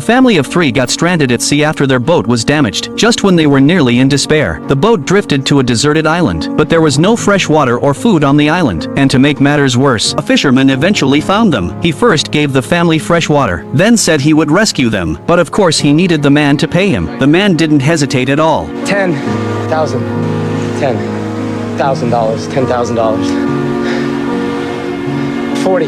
family of 3 got stranded at sea after their boat was damaged, just when they were nearly in despair. The boat drifted to a deserted island, but there was no fresh water or food on the island, and to make matters worse, a fisherman eventually found them. He first gave the family fresh water, then said he would rescue them, but of course he needed the man to pay him. The man didn't hesitate at all. $10,000. $10,000. $10,000. 40.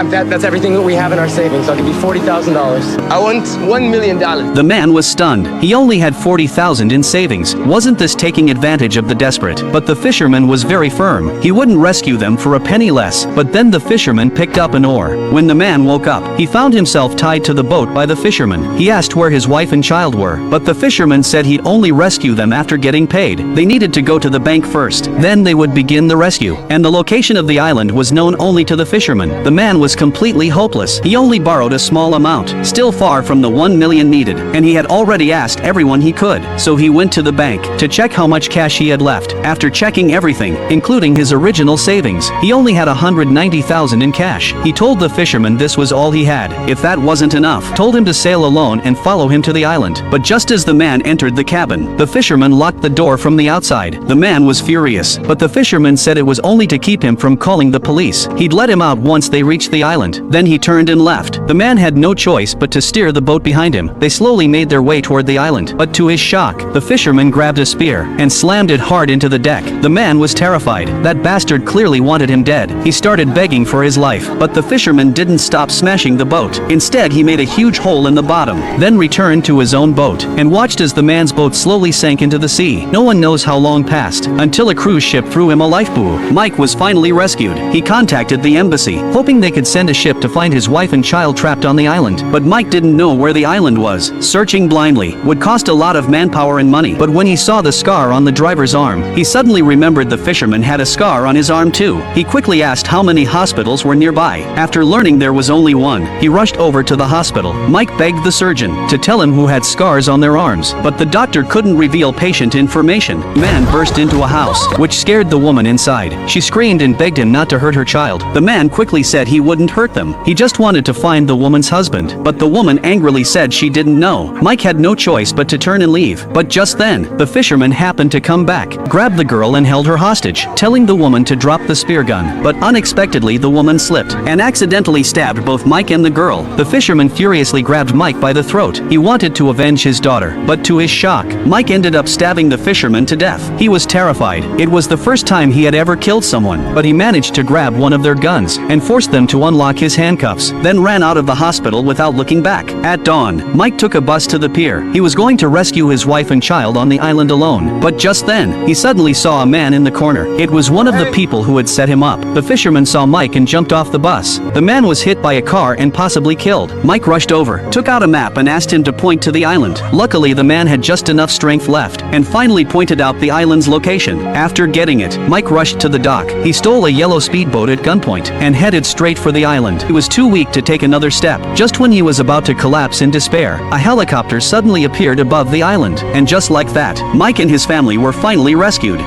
That's everything that we have in our savings. I'll give you $40,000. I want $1 million. The man was stunned. He only had $40,000 in savings. Wasn't this taking advantage of the desperate? But the fisherman was very firm. He wouldn't rescue them for a penny less. But then the fisherman picked up an oar. When the man woke up, he found himself tied to the boat by the fisherman. He asked where his wife and child were, but the fisherman said he'd only rescue them after getting paid. They needed to go to the bank first. Then they would begin the rescue. And the location of the island was known only to the fisherman. The man was completely hopeless. He only borrowed a small amount, still far from the 1 million needed, and he had already asked everyone he could. So he went to the bank to check how much cash he had left. After checking everything, including his original savings, he only had $190,000 in cash. He told the fisherman this was all he had. If that wasn't enough, told him to sail alone and follow him to the island. But just as the man entered the cabin, the fisherman locked the door from the outside. The man was furious, but the fisherman said it was only to keep him from calling the police. He'd let him out once they reached the island. Then he turned and left. The man had no choice but to steer the boat behind him. They slowly made their way toward the island, but to his shock, the fisherman grabbed a spear and slammed it hard into the deck. The man was terrified. That bastard clearly wanted him dead. He started begging for his life, but the fisherman didn't stop smashing the boat. Instead, he made a huge hole in the bottom, then returned to his own boat and watched as the man's boat slowly sank into the sea. No one knows how long passed until a cruise ship threw him a lifebuoy. Mike was finally rescued. He contacted the embassy, hoping they could send a ship to find his wife and child trapped on the island. But Mike didn't know where the island was. Searching blindly would cost a lot of manpower and money. But when he saw the scar on the driver's arm, he suddenly remembered the fisherman had a scar on his arm too. He quickly asked how many hospitals were nearby. After learning there was only one, he rushed over to the hospital. Mike begged the surgeon to tell him who had scars on their arms, but the doctor couldn't reveal patient information. The man burst into a house, which scared the woman inside. She screamed and begged him not to hurt her child. The man quickly said he wouldn't hurt them. He just wanted to find the woman's husband. But the woman angrily said she didn't know. Mike had no choice but to turn and leave. But just then, the fisherman happened to come back, grabbed the girl and held her hostage, telling the woman to drop the spear gun. But unexpectedly the woman slipped and accidentally stabbed both Mike and the girl. The fisherman furiously grabbed Mike by the throat. He wanted to avenge his daughter, but to his shock, Mike ended up stabbing the fisherman to death. He was terrified. It was the first time he had ever killed someone, but he managed to grab one of their guns and forced them to unlock his handcuffs, then ran out of the hospital without looking back. At dawn, Mike took a bus to the pier. He was going to rescue his wife and child on the island alone, but just then, he suddenly saw a man in the corner. It was one of the people who had set him up. The fisherman saw Mike and jumped off the bus. The man was hit by a car and possibly killed. Mike rushed over, took out a map and asked him to point to the island. Luckily, the man had just enough strength left and finally pointed out the island's location. After getting it, Mike rushed to the dock. He stole a yellow speedboat at gunpoint and headed straight for the island. He was too weak to take another step. Just when he was about to collapse in despair, a helicopter suddenly appeared above the island. And just like that, Mike and his family were finally rescued.